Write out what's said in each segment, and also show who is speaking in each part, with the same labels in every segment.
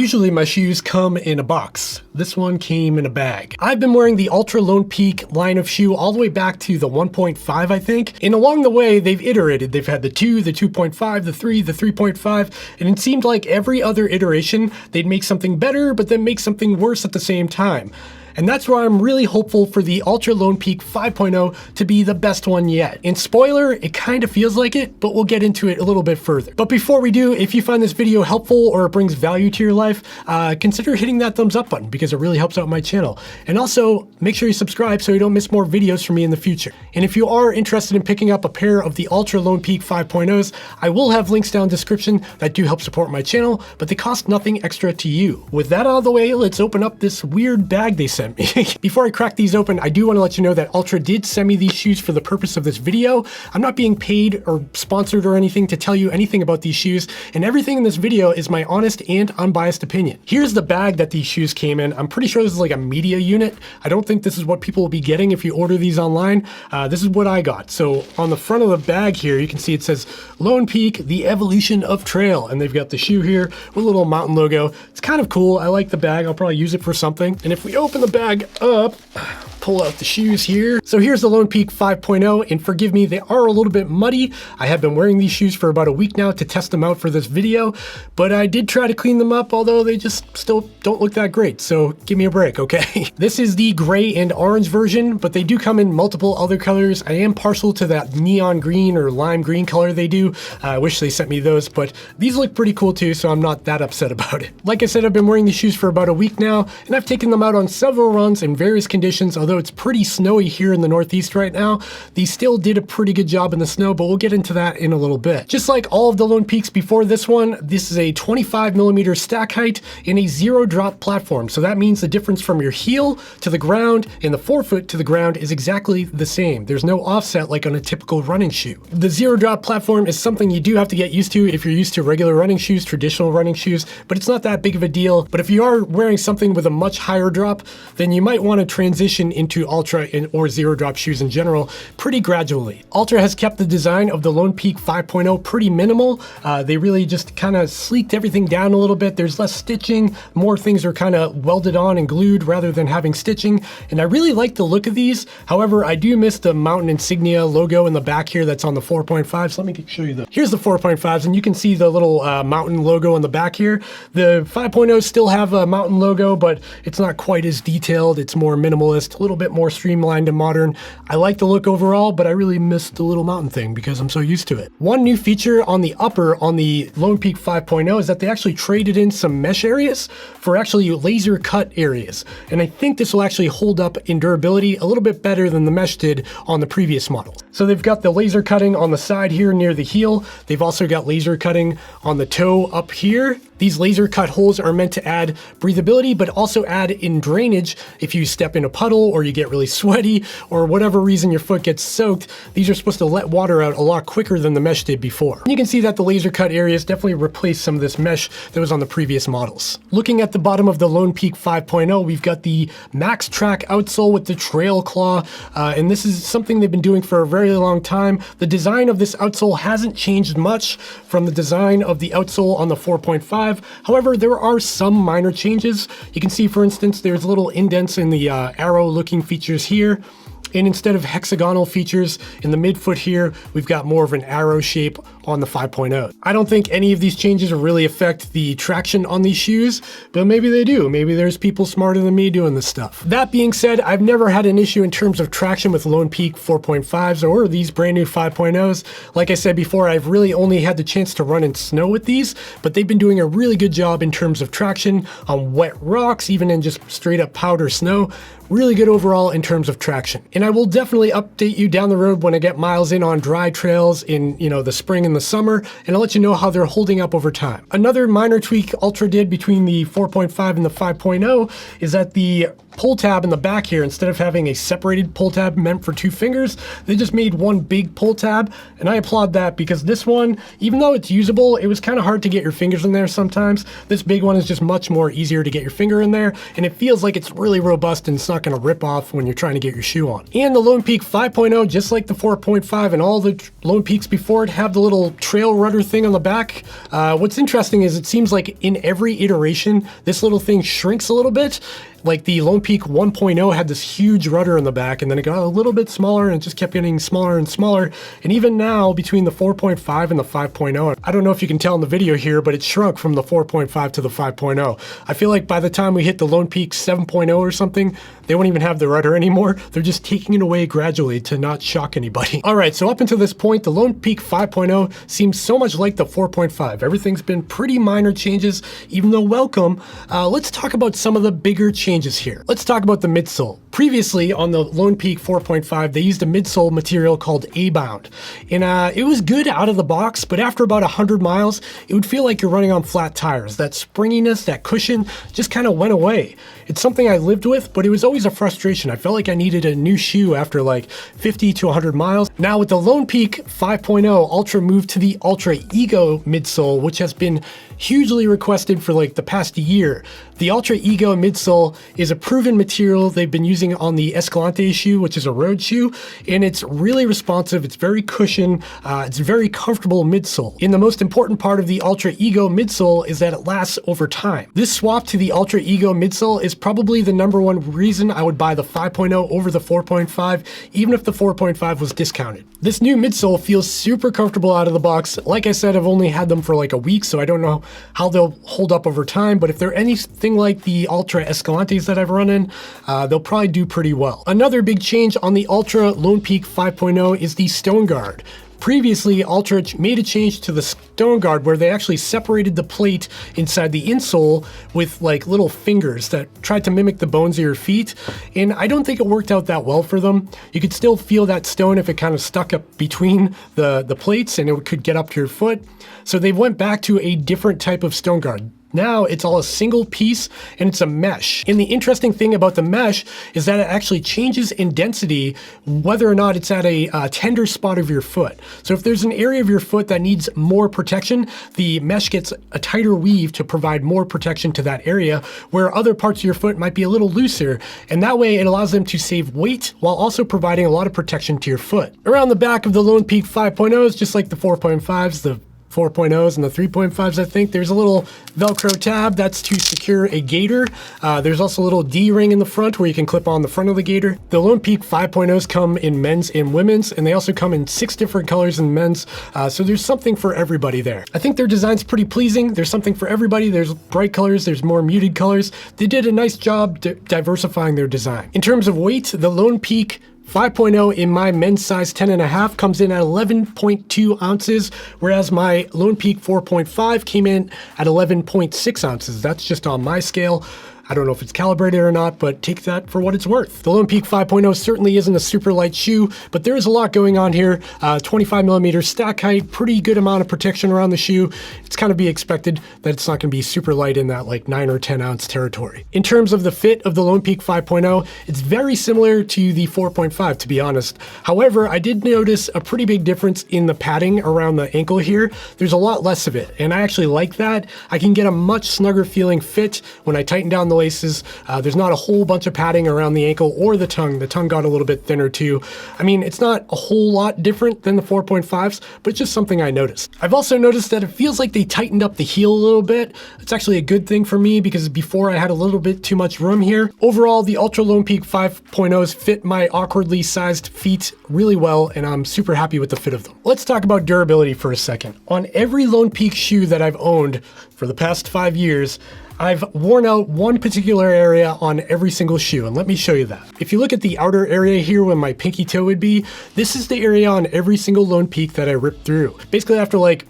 Speaker 1: Usually my shoes come in a box. This one came in a bag. I've been wearing the Altra Lone Peak line of shoe all the way back to the 1.5, I think. And along the way, they've iterated. They've had the 2, the 2.5, the 3, the 3.5, and it seemed like every other iteration, they'd make something better, but then make something worse at the same time. And that's why I'm really hopeful for the Altra Lone Peak 5.0 to be the best one yet. And spoiler, it kind of feels like it, but we'll get into it a little bit further. But before we do, if you find this video helpful or it brings value to your life, consider hitting that thumbs up button because it really helps out my channel. And also, make sure you subscribe so you don't miss more videos from me in the future. And if you are interested in picking up a pair of the Altra Lone Peak 5.0s, I will have links down in the description that do help support my channel, but they cost nothing extra to you. With that out of the way, let's open up this weird bag they sent me. Before I crack these open, I do want to let you know that Altra did send me these shoes for the purpose of this video. I'm not being paid or sponsored or anything to tell you anything about these shoes, and everything in this video is my honest and unbiased opinion. Here's the bag that these shoes came in. I'm pretty sure this is like a media unit. I don't think this is what people will be getting if you order these online. This is what I got. So on the front of the bag here, you can see it says Lone Peak, the evolution of trail, and they've got the shoe here with a little mountain logo. It's kind of cool. I like the bag. I'll probably use it for something. And if we open the bag up, pull out the shoes here. So here's the Lone Peak 5.0, and forgive me, they are a little bit muddy. I have been wearing these shoes for about a week now to test them out for this video, but I did try to clean them up, although they just still don't look that great, so give me a break, okay? This is the gray and orange version, but they do come in multiple other colors. I am partial to that neon green or lime green color they do. I wish they sent me those, but these look pretty cool too, so I'm not that upset about it. Like I said, I've been wearing these shoes for about a week now, and I've taken them out on several runs in various conditions. Although it's pretty snowy here in the Northeast right now, these still did a pretty good job in the snow, but we'll get into that in a little bit. Just like all of the Lone Peaks before this one, this is a 25mm stack height and a zero drop platform. So that means the difference from your heel to the ground and the forefoot to the ground is exactly the same. There's no offset like on a typical running shoe. The zero drop platform is something you do have to get used to if you're used to regular running shoes, traditional running shoes, but it's not that big of a deal. But if you are wearing something with a much higher drop, then you might want to transition into Altra or zero drop shoes in general pretty gradually. Altra has kept the design of the Lone Peak 5.0 pretty minimal. They really just kind of sleeked everything down a little bit. There's less stitching, more things are kind of welded on and glued rather than having stitching, and I really like the look of these. However, I do miss the mountain insignia logo in the back here that's on the 4.5. So let me show you here's the 4.5s, and you can see the little mountain logo in the back here. The 5.0s still have a mountain logo, but it's not quite as detailed. It's more minimalist, a little bit more streamlined and modern. I like the look overall, but I really miss the little mountain thing because I'm so used to it. One new feature on the upper on the Lone Peak 5.0 is that they actually traded in some mesh areas for actually laser cut areas. And I think this will actually hold up in durability a little bit better than the mesh did on the previous model. So they've got the laser cutting on the side here near the heel. They've also got laser cutting on the toe up here. These laser cut holes are meant to add breathability, but also add in drainage if you step in a puddle or you get really sweaty or whatever reason your foot gets soaked. These are supposed to let water out a lot quicker than the mesh did before. And you can see that the laser cut areas definitely replaced some of this mesh that was on the previous models. Looking at the bottom of the Lone Peak 5.0, we've got the Max Track outsole with the trail claw, and this is something they've been doing for a very long time. The design of this outsole hasn't changed much from the design of the outsole on the 4.5. However, there are some minor changes. You can see, for instance, there's little indents in the arrow-looking features here. And instead of hexagonal features in the midfoot here, we've got more of an arrow shape on the 5.0. I don't think any of these changes will really affect the traction on these shoes, but maybe they do. Maybe there's people smarter than me doing this stuff. That being said, I've never had an issue in terms of traction with Lone Peak 4.5s or these brand new 5.0s. Like I said before, I've really only had the chance to run in snow with these, but they've been doing a really good job in terms of traction on wet rocks, even in just straight up powder snow. Really good overall in terms of traction. And I will definitely update you down the road when I get miles in on dry trails in, the spring and the summer, and I'll let you know how they're holding up over time. Another minor tweak Altra did between the 4.5 and the 5.0 is that the pull tab in the back here, instead of having a separated pull tab meant for two fingers, they just made one big pull tab, and I applaud that because this one, even though it's usable, it was kind of hard to get your fingers in there sometimes. This big one is just much more easier to get your finger in there, and it feels like it's really robust and it's not going to rip off when you're trying to get your shoe on. And the Lone Peak 5.0, just like the 4.5 and all the Lone Peaks before it, have the little trail rudder thing on the back. What's interesting is it seems like in every iteration, this little thing shrinks a little bit. Like the Lone Peak 1.0 had this huge rudder in the back, and then it got a little bit smaller and it just kept getting smaller and smaller. And even now, between the 4.5 and the 5.0, I don't know if you can tell in the video here, but it shrunk from the 4.5 to the 5.0. I feel like by the time we hit the Lone Peak 7.0 or something, they won't even have the rudder anymore. They're just taking it away gradually to not shock anybody. All right, so up until this point, the Lone Peak 5.0 seems so much like the 4.5. Everything's been pretty minor changes, even though welcome. Let's talk about some of the bigger changes here. Let's talk about the midsole. Previously on the Lone Peak 4.5, they used a midsole material called A-bound. And it was good out of the box, but after about 100 miles, it would feel like you're running on flat tires. That springiness, that cushion just kind of went away. It's something I lived with, but it was always a frustration. I felt like I needed a new shoe after like 50 to 100 miles. Now with the Lone Peak 5.0, Ultra moved to the Ultra Ego midsole, which has been hugely requested for like the past year. The Ultra Ego midsole is a proven material they've been using on the Escalante shoe, which is a road shoe, and it's really responsive, it's very cushioned, it's very comfortable midsole. And the most important part of the Ultra Ego midsole is that it lasts over time. This swap to the Ultra Ego midsole is probably the #1 reason I would buy the 5.0 over the 4.5, even if the 4.5 was discounted. This new midsole feels super comfortable out of the box. Like I said, I've only had them for like a week, so I don't know how they'll hold up over time, but if they're anything like the Ultra Escalantes that I've run in, they'll probably do pretty well. Another big change on the Ultra Lone Peak 5.0 is the stone guard. Previously, Altra made a change to the stone guard where they actually separated the plate inside the insole with like little fingers that tried to mimic the bones of your feet, and I don't think it worked out that well for them. You could still feel that stone if it kind of stuck up between the plates and it could get up to your foot. So they went back to a different type of stone guard. Now it's all a single piece and it's a mesh. And the interesting thing about the mesh is that it actually changes in density whether or not it's at a tender spot of your foot. So if there's an area of your foot that needs more protection, the mesh gets a tighter weave to provide more protection to that area, where other parts of your foot might be a little looser. And that way it allows them to save weight while also providing a lot of protection to your foot. Around the back of the Lone Peak 5.0s, just like the 4.5s, the 4.0s and the 3.5s, I think there's a little Velcro tab that's to secure a gaiter. There's also a little D-ring in the front where you can clip on the front of the gaiter. The Lone Peak 5.0s come in men's and women's, and they also come in 6 different colors in men's, so there's something for everybody there. I think their design's pretty pleasing. There's something for everybody. There's bright colors, there's more muted colors. They did a nice job diversifying their design. In terms of weight, the Lone Peak 5.0 in my men's size 10.5 comes in at 11.2 ounces, whereas my Lone Peak 4.5 came in at 11.6 ounces. That's just on my scale. I don't know if it's calibrated or not, but take that for what it's worth. The Lone Peak 5.0 certainly isn't a super light shoe, but there is a lot going on here. 25mm stack height, pretty good amount of protection around the shoe. It's kind of be expected that it's not going to be super light in that like 9 or 10 ounce territory. In terms of the fit of the Lone Peak 5.0, it's very similar to the 4.5, to be honest. However, I did notice a pretty big difference in the padding around the ankle here. There's a lot less of it, and I actually like that. I can get a much snugger feeling fit when I tighten down the laces. There's not a whole bunch of padding around the ankle or the tongue. The tongue got a little bit thinner too. I mean, it's not a whole lot different than the 4.5s, but it's just something I noticed. I've also noticed that it feels like they tightened up the heel a little bit. It's actually a good thing for me because before I had a little bit too much room here. Overall, the Ultra Lone Peak 5.0s fit my awkwardly sized feet really well, and I'm super happy with the fit of them. Let's talk about durability for a second. On every Lone Peak shoe that I've owned for the past 5 years, I've worn out one particular area on every single shoe, and let me show you that. If you look at the outer area here where my pinky toe would be, this is the area on every single Lone Peak that I ripped through. Basically after like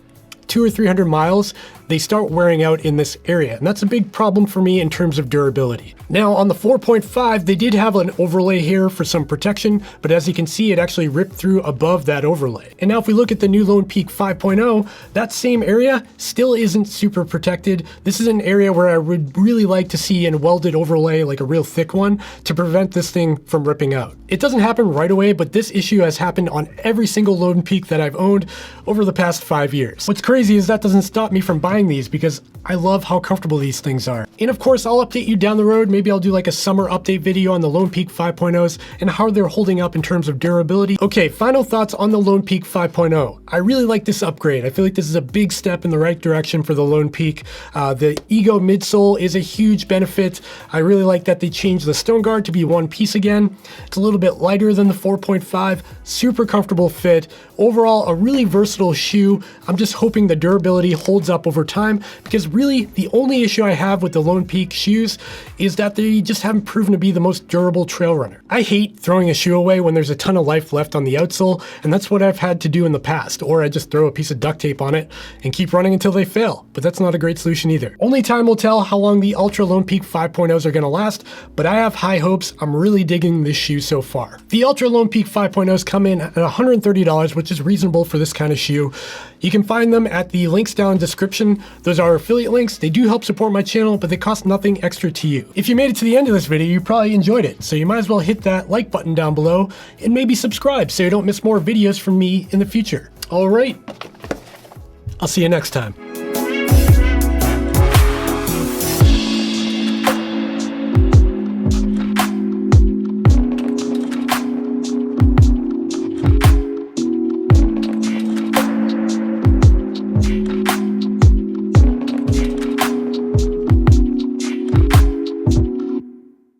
Speaker 1: 200 or 300 miles, they start wearing out in this area, and that's a big problem for me in terms of durability. Now on the 4.5, they did have an overlay here for some protection, but as you can see, it actually ripped through above that overlay. And now if we look at the new Lone Peak 5.0, that same area still isn't super protected. This is an area where I would really like to see a welded overlay, like a real thick one, to prevent this thing from ripping out. It doesn't happen right away, but this issue has happened on every single Lone Peak that I've owned over the past 5 years. What's crazy is that doesn't stop me from buying buying these because I love how comfortable these things are. And of course, I'll update you down the road. Maybe I'll do like a summer update video on the Lone Peak 5.0s and how they're holding up in terms of durability. Okay, final thoughts on the Lone Peak 5.0. I really like this upgrade. I feel like this is a big step in the right direction for the Lone Peak. The Ego midsole is a huge benefit. I really like that they changed the stone guard to be one piece again. It's a little bit lighter than the 4.5, super comfortable fit. Overall, a really versatile shoe. I'm just hoping the durability holds up over time because really the only issue I have with the Lone Peak shoes is that they just haven't proven to be the most durable trail runner. I hate throwing a shoe away when there's a ton of life left on the outsole, and that's what I've had to do in the past, or I just throw a piece of duct tape on it and keep running until they fail, but that's not a great solution either. Only time will tell how long the Altra Lone Peak 5.0s are gonna last, but I have high hopes. I'm really digging this shoe so far. The Altra Lone Peak 5.0s come in at $130, which is reasonable for this kind of shoe. You can find them at the links down in the description. Those are affiliate links. They do help support my channel, but they cost nothing extra to you. If you made it to the end of this video, you probably enjoyed it, so you might as well hit that like button down below and maybe subscribe so you don't miss more videos from me in the future. All right, I'll see you next time.